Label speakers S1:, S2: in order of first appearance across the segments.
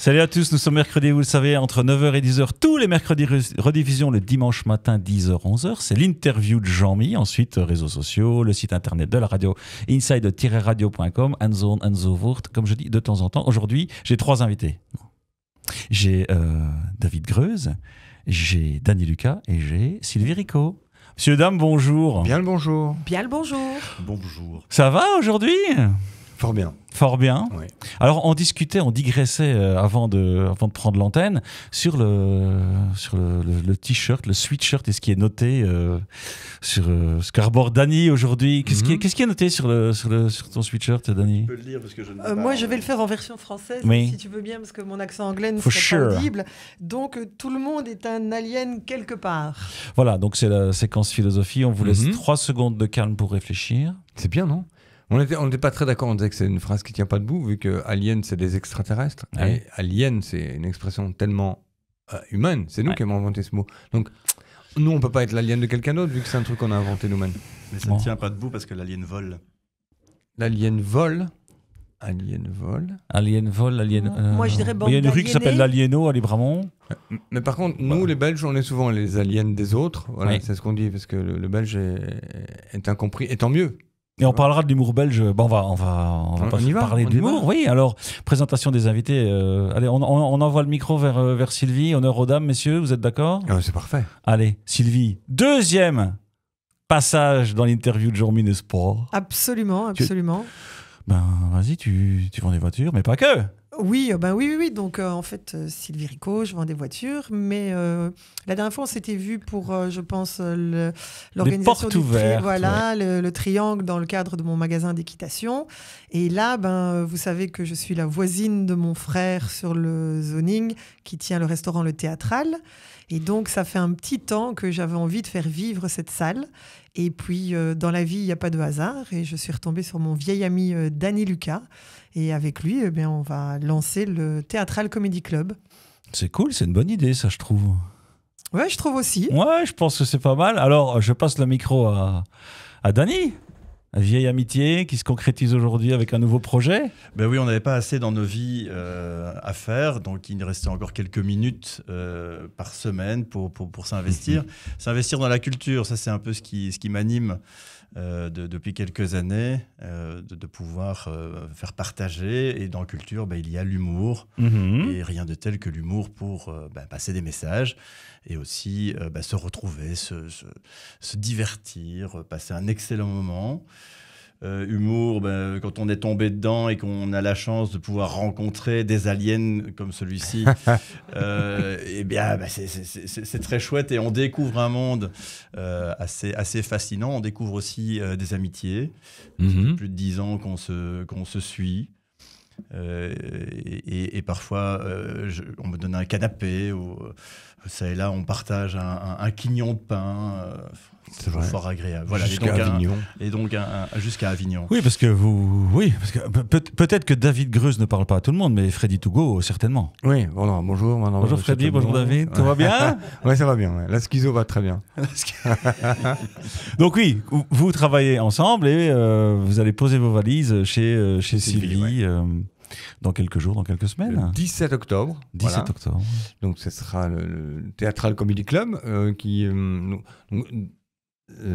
S1: Salut à tous, nous sommes mercredi, vous le savez, entre 9h et 10h, tous les mercredis, rediffusion le dimanche matin, 10h-11h. C'est l'interview de Jean-Mi, ensuite réseaux sociaux, le site internet de la radio, inside-radio.com, Anzone, Anzovort, comme je dis de temps en temps. Aujourd'hui, j'ai 3 invités. J'ai David Greuze, j'ai Dany Lucas et j'ai Sylvie Rico. Monsieur, dame, bonjour.
S2: Bien le bonjour.
S3: Bien le bonjour.
S4: Bonjour.
S1: Ça va aujourd'hui ?
S2: Fort bien.
S1: Fort bien.
S2: Oui.
S1: Alors, on discutait, on digressait avant de prendre l'antenne sur le t-shirt, le sweatshirt et ce qui est noté sur ce qu'arbore Dany aujourd'hui. Qu'est-ce qui est noté sur ton sweatshirt, Dany ?
S4: Je peux le lire parce que je ne sais
S3: Moi,
S4: pas.
S3: je vais le faire en version française,
S1: Oui.
S3: si tu veux bien, parce que mon accent anglais ne
S1: For
S3: serait pas
S1: sure.
S3: audible. Donc, tout le monde est un alien quelque part.
S1: Voilà, donc c'est la séquence philosophie. On vous laisse
S2: Mhm.
S1: 3 secondes de calme pour réfléchir.
S2: C'est bien, non ? On n'était pas très d'accord, on disait que c'est une phrase qui tient pas debout, vu que alien, c'est des extraterrestres.
S1: Ouais.
S2: Et alien, c'est une expression tellement humaine. C'est nous
S1: Ouais.
S2: qui avons inventé ce mot. Donc, nous, on peut pas être l'alien de quelqu'un d'autre, vu que c'est un truc qu'on a inventé nous-mêmes.
S4: Mais ça
S1: Bon.
S4: ne tient pas debout parce que l'alien vole.
S2: L'alien vole. Alien vole.
S1: Alien vol, alien.
S3: Moi, je dirais bande
S1: il y a une rue qui
S3: d'aliénés.
S1: s'appelle l'Aliéno à Libramont.
S2: Mais par contre, nous, les Belges, on est souvent les aliens des autres. Voilà,
S1: Oui.
S2: c'est ce qu'on dit, parce que le Belge est incompris. Et tant mieux.
S1: Et on parlera de l'humour belge. Bon, on va
S2: On
S1: pas
S2: y va,
S1: parler
S2: on y
S1: d'humour.
S2: va.
S1: Oui, alors, présentation des invités. Allez, on envoie le micro vers Sylvie. Honneur aux dames, messieurs, vous êtes d'accord ?
S2: Ah, c'est parfait.
S1: Allez, Sylvie, deuxième passage dans l'interview de Jean-Mi de Sport.
S3: Absolument, absolument.
S1: Ben, vas-y, tu vends des voitures, mais pas que.
S3: Oui, oui. Donc, en fait, Sylvie Rico, je vends des voitures. Mais la dernière fois, on s'était vu pour, je pense, l'organisation
S1: portes
S3: du
S1: ouvertes,
S3: voilà, le triangle dans le cadre de mon magasin d'équitation. Et là, vous savez que je suis la voisine de mon frère sur le zoning qui tient le restaurant Le Théâtral. Et donc, ça fait un petit temps que j'avais envie de faire vivre cette salle. Et puis, dans la vie, il n'y a pas de hasard. Et je suis retombée sur mon vieil ami Dany Lucas. Et avec lui, on va lancer le Théâtral Comedy Club.
S1: C'est cool, c'est une bonne idée, ça, je trouve.
S3: Ouais, je trouve aussi.
S1: Ouais, je pense que c'est pas mal. Alors, je passe le micro à Dany. Une vieille amitié qui se concrétise aujourd'hui avec un nouveau projet.
S4: Ben oui, on n'avait pas assez dans nos vies à faire, donc il nous restait encore quelques minutes par semaine pour s'investir. S'investir dans la culture, ça c'est un peu ce qui m'anime depuis quelques années, de pouvoir faire partager. Et dans la culture, il y a l'humour. Et rien de tel que l'humour pour passer des messages et aussi se retrouver, se divertir, passer un excellent moment. Humour, quand on est tombé dedans et qu'on a la chance de pouvoir rencontrer des aliens comme celui-ci, c'est très chouette et on découvre un monde assez fascinant. On découvre aussi des amitiés. Ça fait plus de 10 ans qu'on se suit. Et parfois, on me donne un canapé ou ça et là, on partage un quignon de pain. C'est
S2: vrai.
S4: fort agréable. Voilà,
S2: Jusqu'à Avignon.
S4: Et donc, jusqu'à Avignon.
S1: Oui, parce que peut-être que David Greuze ne parle pas à tout le monde, mais Freddy Tougo, certainement.
S2: Oui, bonjour.
S1: Bonjour Freddy, bonjour David, tout va bien ?
S2: Oui, ça va bien. Ouais. La schizo va très bien.
S1: Donc oui, vous travaillez ensemble et vous allez poser vos valises chez Sylvie dans quelques jours, dans quelques
S2: Le
S1: semaines.
S2: 17 octobre.
S1: 17
S2: voilà.
S1: octobre.
S2: Donc, ce sera le Théâtral Comedy Club qui...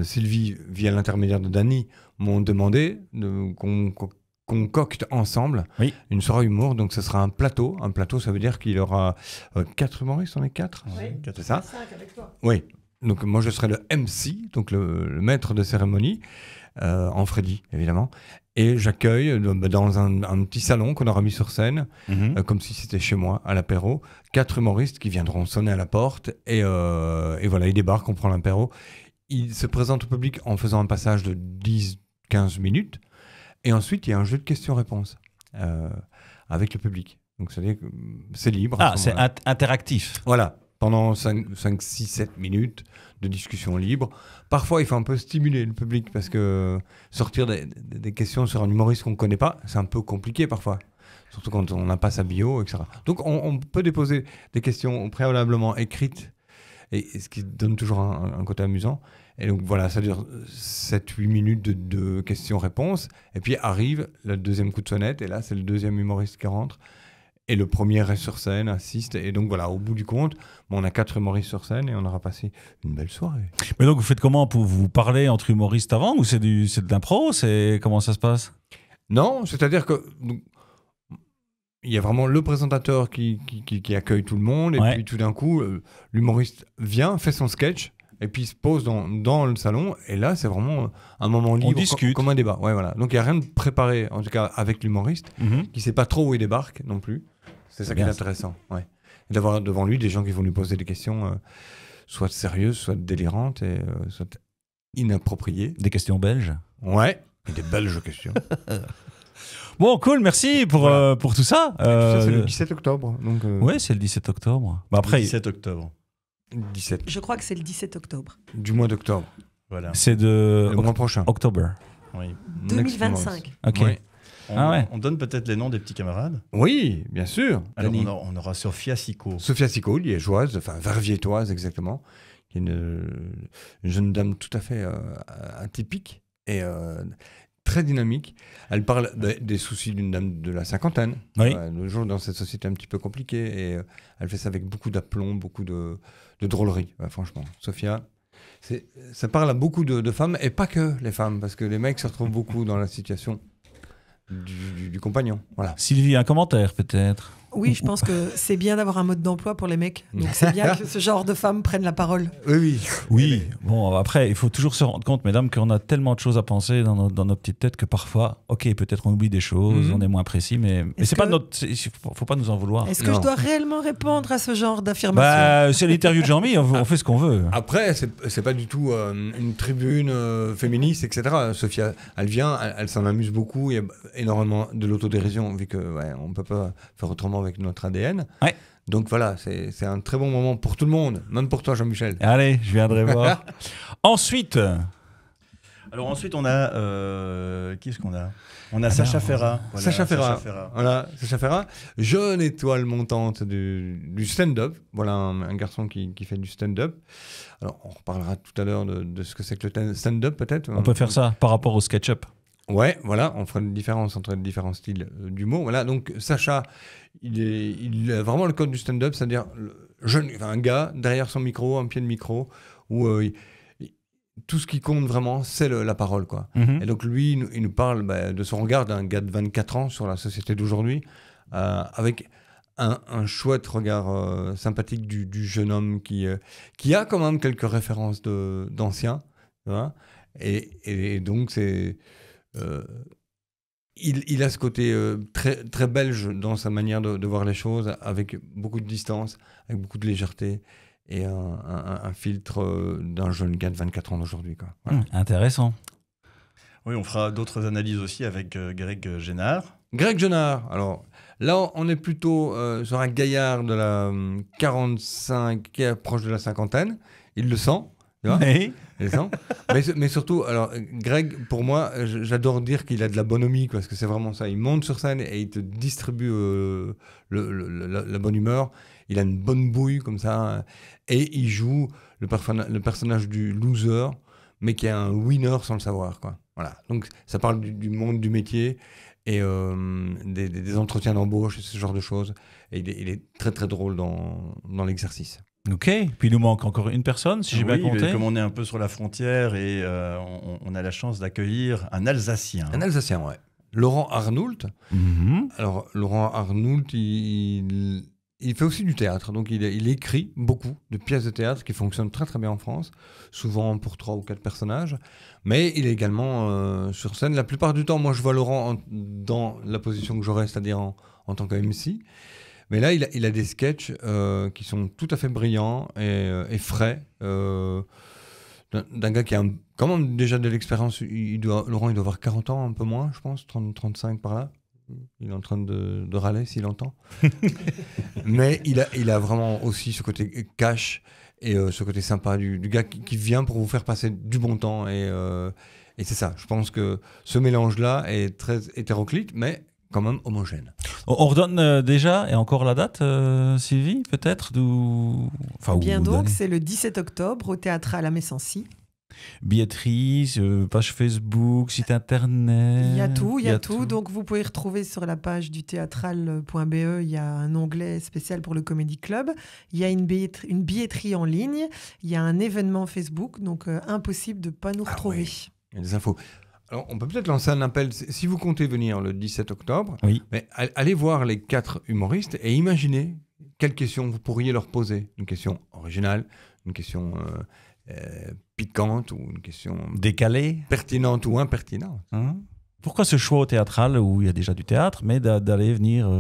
S2: Sylvie, via l'intermédiaire de Dany, m'ont demandé qu'on concocte ensemble une soirée humour. Donc, ce sera un plateau. Un plateau, ça veut dire qu'il y aura 4 humoristes. On est 4 c'est ça ?
S3: 5 avec toi.
S2: Oui. Donc, moi, je serai le MC, donc le maître de cérémonie, en Freddy, évidemment. Et j'accueille dans un petit salon qu'on aura mis sur scène, comme si c'était chez moi, à l'apéro, 4 humoristes qui viendront sonner à la porte. Et voilà, ils débarquent, on prend l'apéro. Ils se présentent au public en faisant un passage de 10-15 minutes. Et ensuite, il y a un jeu de questions-réponses avec le public. Donc, c'est-à-dire que c'est libre.
S1: Ah, c'est interactif.
S2: Voilà. Pendant 5, 6, 7 minutes de discussion libre. Parfois, il faut un peu stimuler le public parce que sortir des questions sur un humoriste qu'on ne connaît pas, c'est un peu compliqué parfois. Surtout quand on n'a pas sa bio, etc. Donc, on peut déposer des questions préalablement écrites, et ce qui donne toujours un côté amusant. Et donc, voilà, ça dure 7-8 minutes de questions-réponses. Et puis, arrive le deuxième coup de sonnette. Et là, c'est le deuxième humoriste qui rentre. Et le premier reste sur scène, assiste. Et donc voilà, au bout du compte, on a 4 humoristes sur scène et on aura passé une belle soirée.
S1: Mais donc vous faites comment pour vous parler entre humoristes avant ou c'est de l'impro? Comment ça se passe?
S2: Non, c'est-à-dire que il y a vraiment le présentateur qui accueille tout le monde et puis tout d'un coup, l'humoriste vient, fait son sketch et puis il se pose dans le salon et là, c'est vraiment un moment libre.
S1: On discute.
S2: Comme un débat. Ouais, voilà. Donc il n'y a rien de préparé, en tout cas avec l'humoriste, qui ne sait pas trop où il débarque non plus. C'est ça qui est intéressant. Ouais. Et d'avoir devant lui des gens qui vont lui poser des questions soit sérieuses, soit délirantes, et soit inappropriées.
S1: Des questions belges?
S2: Ouais, et des belges questions.
S1: Bon, cool, merci pour tout ça.
S2: Ça, c'est le 17 octobre. Donc,
S1: oui, c'est le 17 octobre. Bah, après,
S4: le 17 octobre.
S2: 17.
S3: Je crois que c'est le 17 octobre.
S2: Du mois d'octobre.
S4: Voilà.
S1: C'est le
S2: mois prochain.
S1: Octobre.
S4: Oui.
S3: 2025.
S1: Ok.
S2: Ouais.
S4: On donne peut-être les noms des petits camarades.
S2: Oui, bien sûr.
S4: Alors, on aura Sophia Sico.
S2: Sophia Sico, liégeoise, enfin verviétoise exactement, qui est une jeune dame tout à fait atypique et très dynamique. Elle parle des soucis d'une dame de la cinquantaine.
S1: Oui.
S2: Le jour dans cette société un petit peu compliquée, et elle fait ça avec beaucoup d'aplomb, beaucoup de drôlerie. Ouais, franchement, Sophia, ça parle à beaucoup de femmes, et pas que les femmes, parce que les mecs se retrouvent beaucoup dans la situation du compagnon. Voilà.
S1: Sylvie, un commentaire peut-être?
S3: Oui, je pense que c'est bien d'avoir un mode d'emploi pour les mecs. Donc c'est bien que ce genre de femmes prennent la parole.
S1: Oui. Bon, après, il faut toujours se rendre compte, mesdames, qu'on a tellement de choses à penser dans nos petites têtes que parfois, ok, peut-être on oublie des choses, on est moins précis, mais c'est pas notre. Faut pas nous en vouloir.
S3: Est-ce que je dois réellement répondre à ce genre d'affirmation?
S1: C'est l'interview de Jean-Mi, on fait ce qu'on veut.
S2: Après, c'est pas du tout une tribune féministe, etc. Sophia, elle vient, elle s'en amuse beaucoup. Il y a énormément de l'autodérision, vu que on peut pas faire autrement avec notre ADN.
S1: Ouais.
S2: Donc voilà, c'est un très bon moment pour tout le monde, même pour toi, Jean-Michel.
S1: Allez, je viendrai voir. Ensuite,
S4: on a qui est-ce qu'on a? On a Sacha Ferra. Voilà,
S2: Sacha Ferra. Voilà, Sacha Ferra, jeune étoile montante du stand-up. Voilà un garçon qui fait du stand-up. Alors, on reparlera tout à l'heure de ce que c'est que le stand-up, peut-être.
S1: On peut faire ça par rapport au SketchUp.
S2: Ouais, voilà, on fera une différence entre les différents styles d'humour. Voilà, donc Sacha, il a vraiment le code du stand-up, c'est-à-dire un gars derrière son micro, un pied de micro, où tout ce qui compte vraiment, c'est la parole, quoi. Et donc lui, il nous parle de son regard d'un gars de 24 ans sur la société d'aujourd'hui, avec un chouette regard sympathique du jeune homme qui a quand même quelques références d'anciens, tu vois. Et donc c'est... il a ce côté très, très belge dans sa manière de voir les choses, avec beaucoup de distance, avec beaucoup de légèreté et un filtre d'un jeune gars de 24 ans d'aujourd'hui. Voilà.
S1: Intéressant.
S4: Oui, on fera d'autres analyses aussi avec Greg Génard.
S2: Greg Génard, alors là on est plutôt sur un gaillard de la 45 qui est proche de la cinquantaine, il le sent.
S1: Oui.
S2: Mais surtout, alors Greg, pour moi, j'adore dire qu'il a de la bonhomie, parce que c'est vraiment ça. Il monte sur scène et il te distribue la bonne humeur. Il a une bonne bouille comme ça, et il joue le personnage du loser, mais qui est un winner sans le savoir, quoi. Voilà. Donc ça parle du monde du métier et des entretiens d'embauche et ce genre de choses. Et il est très très drôle dans l'exercice.
S1: Ok, puis il nous manque encore une personne, si j'ai bien compté.
S4: Comme on est un peu sur la frontière et on a la chance d'accueillir un Alsacien.
S2: Un Alsacien, ouais. Laurent Arnoult. Alors, Laurent Arnoult, il fait aussi du théâtre. Donc, il écrit beaucoup de pièces de théâtre qui fonctionnent très très bien en France, souvent pour 3 ou 4 personnages. Mais il est également sur scène. La plupart du temps, moi, je vois Laurent dans la position que j'aurais, c'est-à-dire en tant que MC. Mais là, il a des sketchs qui sont tout à fait brillants et frais. D'un gâ qui a quand même déjà de l'expérience. Laurent, il doit avoir 40 ans, un peu moins, je pense, 35 par là. Il est en train de râler s'il entend. Mais il a vraiment aussi ce côté cash et ce côté sympa du gars qui vient pour vous faire passer du bon temps. Et c'est ça. Je pense que ce mélange-là est très hétéroclite, mais quand même homogène.
S1: On redonne déjà et encore la date, Sylvie, peut-être
S3: Bien donc, c'est le 17 octobre au Théâtral à Messancy.
S1: Billetterie, page Facebook, site internet.
S3: Il y a tout. Donc, vous pouvez retrouver sur la page du théâtral.be, il y a un onglet spécial pour le Comedy Club. Il y a une billetterie en ligne. Il y a un événement Facebook. Donc, impossible de ne pas nous retrouver.
S2: Oui. Il y a des infos. Alors, on peut peut-être lancer un appel. Si vous comptez venir le 17 octobre, mais allez voir les 4 humoristes et imaginez quelles questions vous pourriez leur poser. Une question originale, une question piquante ou une question
S1: décalée,
S2: pertinente ou impertinente.
S1: Pourquoi ce choix au théâtral où il y a déjà du théâtre, mais d'aller venir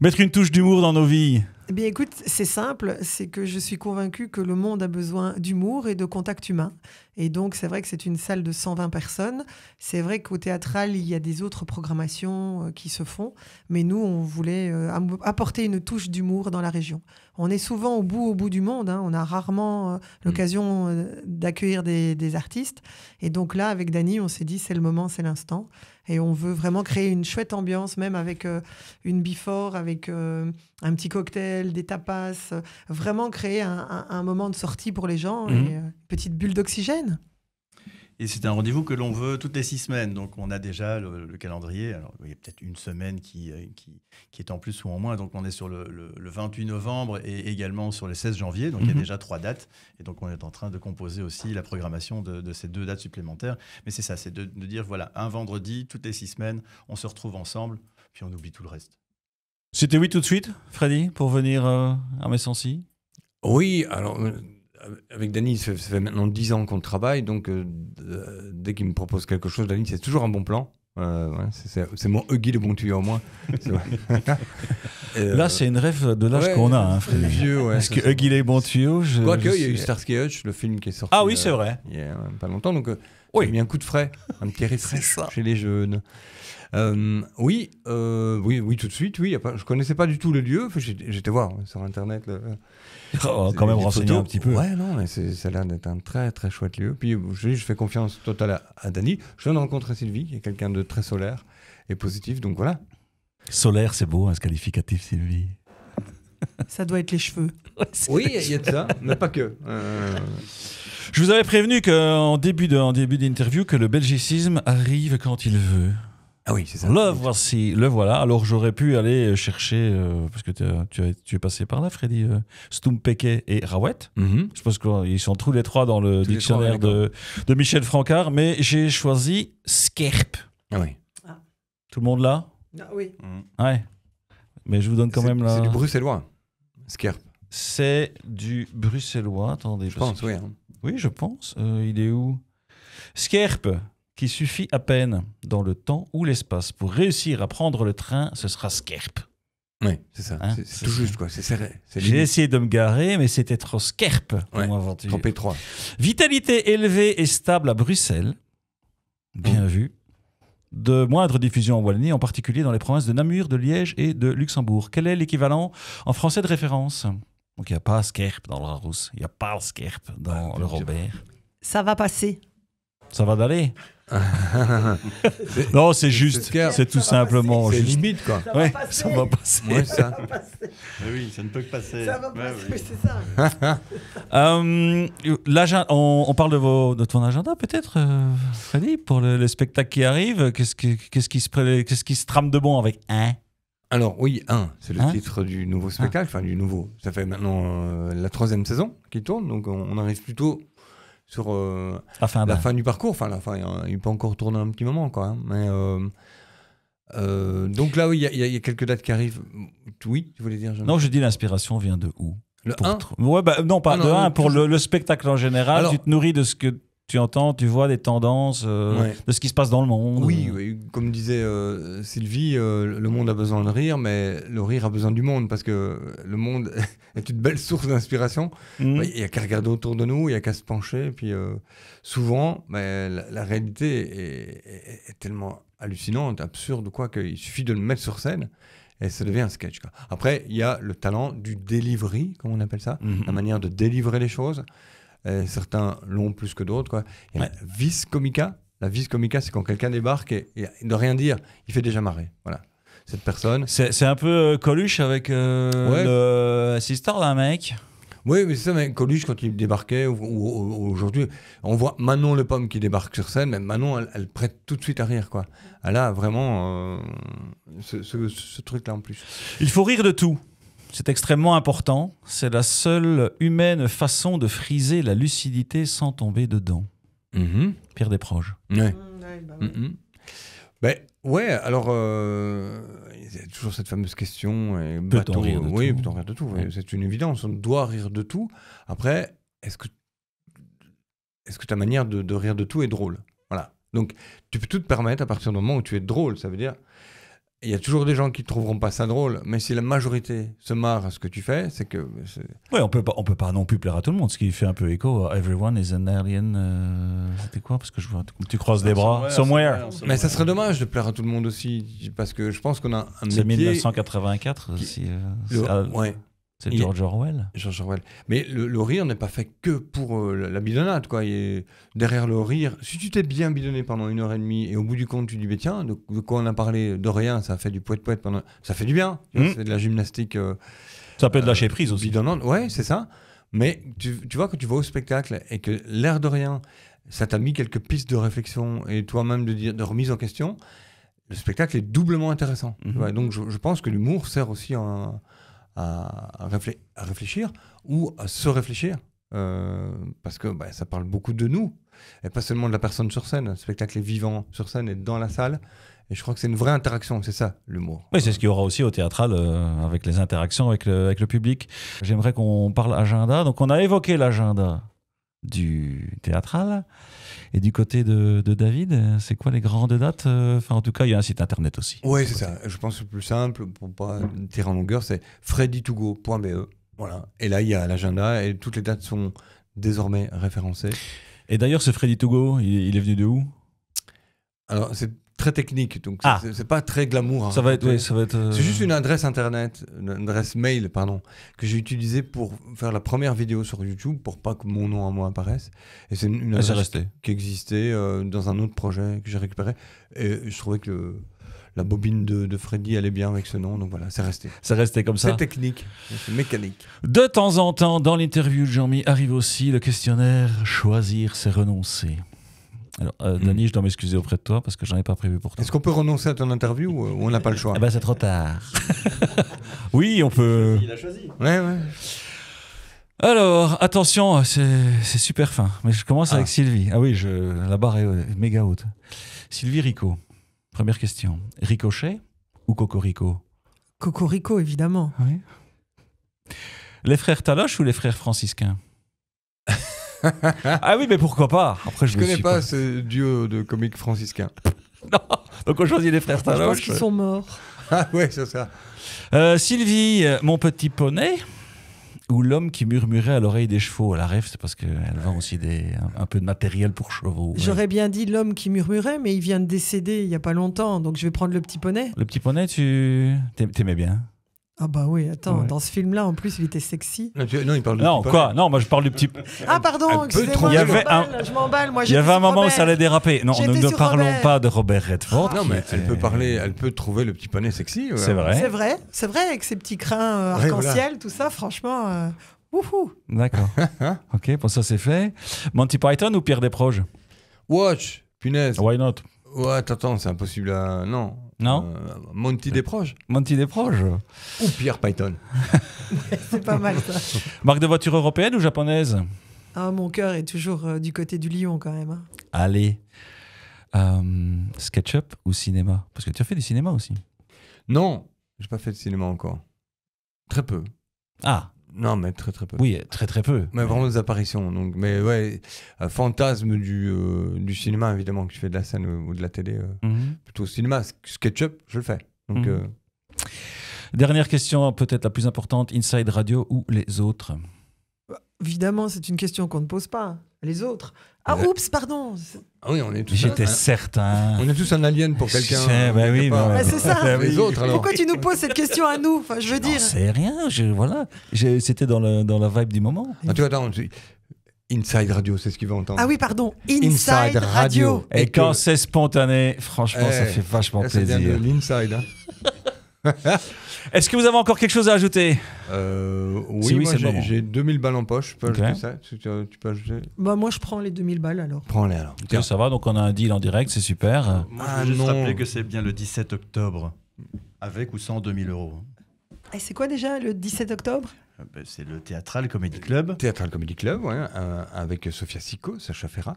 S1: mettre une touche d'humour dans nos vies?
S3: Eh bien, écoute, c'est simple, c'est que je suis convaincue que le monde a besoin d'humour et de contact humain. Et donc, c'est vrai que c'est une salle de 120 personnes. C'est vrai qu'au théâtral, il y a des autres programmations qui se font. Mais nous, on voulait apporter une touche d'humour dans la région. On est souvent au bout du monde. On a rarement l'occasion d'accueillir des artistes. Et donc là, avec Dany, on s'est dit, c'est le moment, c'est l'instant. Et on veut vraiment créer une chouette ambiance, même avec une before, avec un petit cocktail, des tapas. Vraiment créer un moment de sortie pour les gens et une petite bulle d'oxygène.
S4: Et c'est un rendez-vous que l'on veut toutes les 6 semaines. Donc, on a déjà le calendrier. Alors, il y a peut-être une semaine qui est en plus ou en moins. Donc, on est sur le 28 novembre et également sur le 16 janvier. Donc, il y a déjà 3 dates. Et donc, on est en train de composer aussi la programmation de ces 2 dates supplémentaires. Mais c'est ça, c'est de dire, voilà, un vendredi, toutes les 6 semaines, on se retrouve ensemble, puis on oublie tout le reste.
S1: C'était oui tout de suite, Freddy, pour venir à Messancy?
S2: Oui, alors... Avec Dany, ça fait maintenant 10 ans qu'on travaille, donc dès qu'il me propose quelque chose, Dany, c'est toujours un bon plan. C'est mon Huggy le bon tuyau, au moins.
S1: Là, c'est une rêve de l'âge qu'on a, Freddy.
S2: Vieux,
S1: parce que Huggy les bons tuyaux...
S2: Quoique, il y a eu Starsky Hutch, le film qui est sorti
S1: c'est vrai.
S2: Il y a pas longtemps, donc j'ai mis un coup de frais, un petit refresh chez les jeunes. Oui, tout de suite, oui. Je connaissais pas du tout le lieu. J'étais voir sur Internet.
S1: Quand même renseigner un petit peu.
S2: Ouais, non, mais ça a l'air d'être un très très chouette lieu. Puis je fais confiance totale à Dany. Je viens de rencontrer Sylvie, qui est quelqu'un de très solaire et positif. Donc voilà.
S1: Solaire, c'est beau, ce qualificatif, Sylvie.
S3: Ça doit être les cheveux.
S2: Oui, il y a de ça, mais pas que.
S1: Je vous avais prévenu en début d'interview que le belgicisme arrive quand il veut.
S2: Ah oui, c'est ça.
S1: Le voilà. Alors j'aurais pu aller chercher, parce que tu es passé par là, Freddy, Stumpeke et Rawet. Je pense qu'ils sont tous les 3 dans le dictionnaire de Michel Francard, mais j'ai choisi Skerp.
S2: Ah oui.
S1: Tout le monde là?
S3: Ah oui.
S1: Ouais. Mais je vous donne quand même là.
S2: C'est du bruxellois, Skerp.
S1: C'est du bruxellois. Attendez.
S2: Je pense, oui.
S1: Oui, je pense. Il est où? Skerp, qui suffit à peine dans le temps ou l'espace. Pour réussir à prendre le train, ce sera Skerp.
S2: Oui, c'est ça. C'est tout juste, quoi. C'est serré.
S1: J'ai essayé de me garer, mais c'était trop Skerp pour m'aventurer.
S2: Trop P3.
S1: Vitalité élevée et stable à Bruxelles. Bien vu. De moindre diffusion en Wallonie, en particulier dans les provinces de Namur, de Liège et de Luxembourg. Quel est l'équivalent en français de référence? Donc il n'y a pas Skerp dans le Larousse, il n'y a pas Skerp dans le Robert.
S3: Ça va passer.
S1: Ça va d'aller. Non, c'est juste, c'est tout simplement.
S2: C'est
S1: juste...
S2: limite, quoi.
S1: Ça va passer.
S2: Ouais, ça.
S4: Oui, ça ne peut que passer.
S3: Ça va passer, c'est ça.
S1: On parle de ton agenda, peut-être, Freddy, pour le spectacle qui arrive. Qu'est-ce qui se trame de bon avec
S2: Alors oui, c'est le titre du nouveau spectacle, enfin du nouveau. Ça fait maintenant la 3e saison qui tourne, donc on arrive plutôt sur la fin du parcours. Enfin, la fin, il peut encore tourner un petit moment, quoi. Mais donc là, oui, il y a quelques dates qui arrivent. Oui, tu voulais dire?
S1: Non, je dis l'inspiration vient de où?
S2: Le 1
S1: Ouais, non, pas de 1, pour le spectacle en général. Alors, tu te nourris de ce que tu entends, tu vois des tendances, de ce qui se passe dans le monde.
S2: Oui, comme disait Sylvie, le monde a besoin de rire, mais le rire a besoin du monde, parce que le monde est une belle source d'inspiration. Il n'y a qu'à regarder autour de nous, il n'y a qu'à se pencher. Et puis souvent, la réalité est tellement hallucinante, absurde, quoi, qu'il suffit de le mettre sur scène et ça devient un sketch, quoi. Après, il y a le talent du delivery, comme on appelle ça, la manière de délivrer les choses. Certains l'ont plus que d'autres, quoi. Il y a la vis comica. La vis comica, c'est quand quelqu'un débarque et de rien dire, il fait déjà marrer. Voilà. Cette personne.
S1: C'est un peu Coluche avec l'assistant d'un mec.
S2: Oui, mais c'est ça, mais Coluche, quand il débarquait, ou aujourd'hui, on voit Manon Le Pomme qui débarque sur scène, mais Manon, elle prête tout de suite à rire, quoi. Elle a vraiment ce truc-là en plus.
S1: Il faut rire de tout. C'est extrêmement important. C'est la seule humaine façon de friser la lucidité sans tomber dedans. Pierre Desproges.
S2: Ouais.
S3: Ouais.
S2: Ben, ouais, alors, il y a toujours cette fameuse question.
S1: Peut-on rire de
S2: oui,
S1: tout?
S2: peut-on rire de tout.
S1: Ouais.
S2: C'est une évidence. On doit rire de tout. Après, est-ce que ta manière de rire de tout est drôle? Voilà. Donc, tu peux tout te permettre à partir du moment où tu es drôle. Ça veut dire, il y a toujours des gens qui ne trouveront pas ça drôle, mais si la majorité se marre à ce que tu fais, c'est que...
S1: Oui, on peut pas non plus plaire à tout le monde, ce qui fait un peu écho à Everyone is an Alien. C'était quoi? Parce que je vois, tu croises les bras. Somewhere.
S2: Mais ça serait dommage de plaire à tout le monde aussi, parce que je pense qu'on a un
S1: C'est
S2: métier...
S1: 1984.
S2: Ouais.
S1: C'est George Orwell.
S2: George Orwell. Mais le rire n'est pas fait que pour la bidonnade, quoi. Derrière le rire, si tu t'es bien bidonné pendant 1h30 et au bout du compte tu dis, bah, tiens, de quoi on a parlé de rien, ça a fait du poète-poète pendant... Ça fait du bien. C'est de la gymnastique.
S1: Ça peut être lâcher prise aussi.
S2: Bidonnante. Ouais, c'est ça. Mais tu vois, quand tu vas au spectacle et que l'air de rien, ça t'a mis quelques pistes de réflexion et toi-même de remise en question, le spectacle est doublement intéressant. Ouais, donc je pense que l'humour sert aussi à réfléchir ou à se réfléchir parce que ça parle beaucoup de nous et pas seulement de la personne sur scène. Le spectacle est vivant sur scène et dans la salle et je crois que c'est une vraie interaction, c'est ça l'humour.
S1: Oui, c'est ce qu'il y aura aussi au théâtral avec les interactions avec le public. J'aimerais qu'on parle agenda. Donc on a évoqué l'agenda du théâtral. Et du côté de David, c'est quoi les grandes dates? Enfin, en tout cas, il y a un site internet aussi.
S2: Oui, c'est ça. Je pense que le plus simple, pour ne pas tirer en longueur, c'est freddytogo.be. Voilà. Et là, il y a l'agenda et toutes les dates sont désormais référencées.
S1: Et d'ailleurs, ce Freddy to Go, il est venu de où?
S2: Alors, c'est très technique, donc c'est pas très glamour.
S1: Ça va être...
S2: C'est juste une adresse internet, une adresse mail, pardon, que j'ai utilisée pour faire la première vidéo sur YouTube, pour pas que mon nom à moi apparaisse. Et c'est une adresse qui existait dans un autre projet que j'ai récupéré. Et je trouvais que la bobine de Freddy allait bien avec ce nom, donc voilà, c'est resté.
S1: C'est resté comme ça.
S2: C'est technique, c'est mécanique.
S1: De temps en temps, dans l'interview de Jean-Mi, arrive aussi le questionnaire « Choisir, c'est renoncer ». Alors, Denis, je dois m'excuser auprès de toi parce que j'en ai pas prévu pour toi.
S2: Est-ce qu'on peut renoncer à ton interview ou on n'a pas le choix?
S1: Eh ben, c'est trop tard. Oui, on peut...
S4: Il a choisi.
S2: Ouais.
S1: Alors, attention, c'est super fin. Mais je commence avec Sylvie. Ah oui, la barre est méga haute. Sylvie Rico, première question. Ricochet ou Cocorico?
S3: Cocorico, évidemment.
S1: Oui. Les frères Taloche ou les frères franciscains? Ah oui, mais pourquoi pas? Après,
S2: je connais pas ce duo de comiques franciscains.
S1: Non, donc on choisit les frères Taloche.
S3: Je pense qu'ils sont morts.
S2: Ah ouais, c'est ça.
S1: Sylvie, mon petit poney ou l'homme qui murmurait à l'oreille des chevaux? La rêve, c'est parce qu'elle vend aussi un peu de matériel pour chevaux.
S3: J'aurais bien dit l'homme qui murmurait, mais il vient de décéder il y a pas longtemps, donc je vais prendre le petit poney.
S1: Le petit poney, tu t'aimais bien?
S3: Ah bah oui, attends, dans ce film-là, en plus, il était sexy.
S2: Non, il parle de
S1: non, quoi? Non, moi je parle du petit...
S3: Ah pardon, excusez-moi, je m'emballe.
S1: Il y avait un moment où ça allait déraper. Non, nous ne parlons pas de Robert Redford.
S2: Non, mais elle peut trouver le petit poney sexy.
S1: C'est vrai.
S3: C'est vrai, avec ses petits crins arc-en-ciel, tout ça, franchement, wouhou.
S1: D'accord. Ok, pour ça c'est fait. Monty Python ou Pierre Desproges?
S2: Watch, punaise.
S1: Why not?
S2: Ouais, attends, c'est impossible à... Non. Monty Desproges.
S1: Monty Desproges.
S2: Ou Pierre Python.
S3: C'est pas mal ça.
S1: Marque de voiture européenne ou japonaise?
S3: Ah, mon cœur est toujours du côté du lion quand même. Hein.
S1: Allez. SketchUp ou cinéma? Parce que tu as fait du cinéma aussi.
S2: Non, j'ai pas fait de cinéma encore. Très peu.
S1: Ah.
S2: Non, mais très peu.
S1: Oui, très peu.
S2: Mais vraiment des apparitions. Donc, mais ouais, fantasme du cinéma, évidemment, que je fais de la scène ou de la télé. Plutôt cinéma, SketchUp, je le fais. Donc,
S1: Dernière question, peut-être la plus importante, Inside Radio ou les autres?
S3: Évidemment, c'est une question qu'on ne pose pas. Les autres. Ah, oups, pardon.
S2: Ah oui, on est tous.
S1: J'étais certain.
S2: On est tous un alien pour quelqu'un.
S1: Bah oui,
S3: c'est ça.
S2: Les autres, alors.
S3: Pourquoi tu nous poses cette question à nous? Enfin, je veux dire.
S1: C'est rien. Voilà. C'était dans la vibe du moment.
S2: Attends. Inside Radio, c'est ce qu'il va entendre.
S3: Ah oui, pardon. Inside Radio.
S1: Et quand c'est spontané, franchement, ça fait vachement plaisir.
S2: C'est bien de l'inside. Hein.
S1: Est-ce que vous avez encore quelque chose à ajouter?
S2: Oui,
S1: Si oui,
S2: moi
S1: c'est le moment.
S2: j'ai 2000 balles en poche. Je peux
S1: Ok.
S2: ajouter ça? Tu peux ajouter?
S3: Bah, moi, je prends les 2000 balles alors.
S2: Prends-les alors.
S1: Ok, ça va, donc on a un deal en direct, c'est super.
S4: Moi,
S2: Ah,
S4: je veux juste
S2: non.
S4: rappeler que c'est bien le 17 octobre, avec ou sans 2000 euros.
S3: Et c'est quoi déjà le 17 octobre?
S4: C'est le Théâtral Comedy Club.
S2: Théâtral Comedy Club, ouais, avec Sophia Sico, Sacha Ferrat,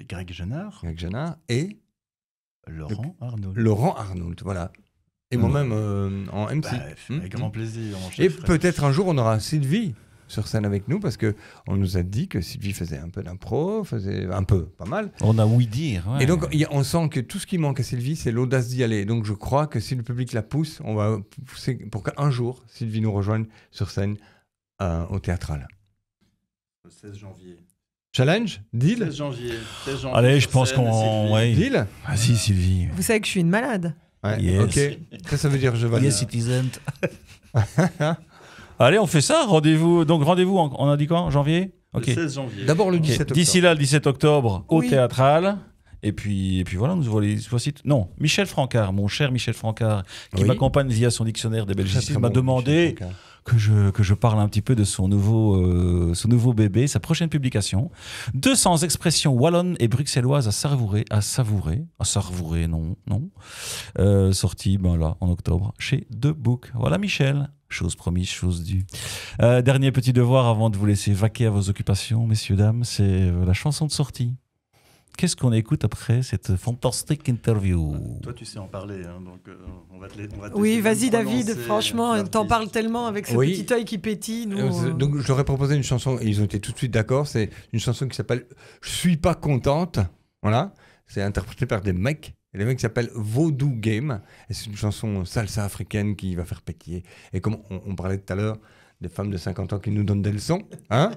S4: Greg Genard,
S2: avec Jana et
S4: Laurent Arnaud.
S2: Laurent Arnould, voilà. Et moi-même en MC.
S4: Avec grand plaisir, mon
S2: Et
S4: cher frère.
S2: peut-être un jour on aura Sylvie sur scène avec nous parce que on nous a dit que Sylvie faisait un peu d'impro, faisait un peu, pas mal.
S1: On a ouï dire. Ouais.
S2: Et donc on sent que tout ce qui manque à Sylvie, c'est l'audace d'y aller. Donc je crois que si le public la pousse, on va pousser pour qu'un jour Sylvie nous rejoigne sur scène au Théâtral.
S4: Le 16 janvier.
S2: Challenge, deal,
S4: 16 janvier.
S1: Allez, je
S4: sur
S1: pense
S4: scène,
S1: qu'on.
S4: Sylvie.
S1: Ouais.
S2: deal.
S1: Vas-y, Sylvie.
S3: Vous savez que je suis une malade.
S2: Ouais,
S1: Yes.
S2: ok. Ça veut dire je valide.
S1: Yes, citizen. Allez, on fait ça. Rendez-vous. Donc rendez-vous. On a dit quand? Janvier. Ok.
S4: Le 16 janvier.
S2: D'abord le
S1: Ok.
S2: 17 octobre.
S1: D'ici là, le 17 octobre, au
S3: Oui.
S1: Théâtral. Et puis voilà, nous voici. Non, Michel Francard, mon cher Michel Francard, qui
S2: Oui.
S1: m'accompagne via son dictionnaire des
S2: Très,
S1: belgicismes,
S2: très
S1: m'a
S2: bon,
S1: demandé
S2: Michel Francard.
S1: que je parle un petit peu de son nouveau bébé, sa prochaine publication. 200 expressions wallonnes et bruxelloises à savourer, non. Sorti là, en octobre, chez The Book. Voilà, Michel. Chose promise, chose due. Dernier petit devoir avant de vous laisser vaquer à vos occupations, messieurs, dames, c'est la chanson de sortie. Qu'est-ce qu'on écoute après cette fantastique interview?
S4: Toi, tu sais en parler, hein, donc on va te laisser.
S3: Oui,
S4: même
S3: vas-y David,
S4: prononcer
S3: franchement,
S4: l'artiste.
S3: t'en parles tellement avec ce
S2: Oui.
S3: petit œil qui pétille. Nous,
S2: Donc je leur ai proposé une chanson et ils ont été tout de suite d'accord. C'est une chanson qui s'appelle Je suis pas contente. Voilà. C'est interprété par des mecs. Et les mecs s'appellent Voodoo Game. Et c'est une chanson salsa africaine qui va faire pétiller. Et comme on parlait tout à l'heure des femmes de 50 ans qui nous donnent des leçons, hein.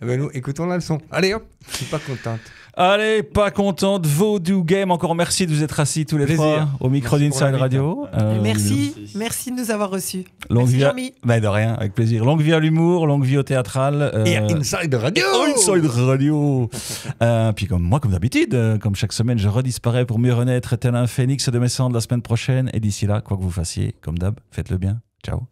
S2: Eh ben nous, écoutons la leçon. Allez hop, je suis pas contente.
S1: Allez, pas content de Voodoo Game. Encore merci de vous être assis tous les
S2: Plaisir.
S1: trois au micro
S2: Merci pour
S1: d'Inside
S2: l'invite.
S1: Radio.
S3: merci de nous avoir reçus.
S1: Longue
S3: Merci
S1: vie à...
S3: Jean-Mi.
S1: Ben, de rien, avec plaisir. Longue vie à l'humour, longue vie au théâtral.
S2: Et Inside Radio.
S1: Inside Radio. Puis comme moi, comme d'habitude, comme chaque semaine, je redisparais pour mieux renaître tel un phénix de mes cendres la semaine prochaine. Et d'ici là, quoi que vous fassiez, comme d'hab, faites-le bien. Ciao.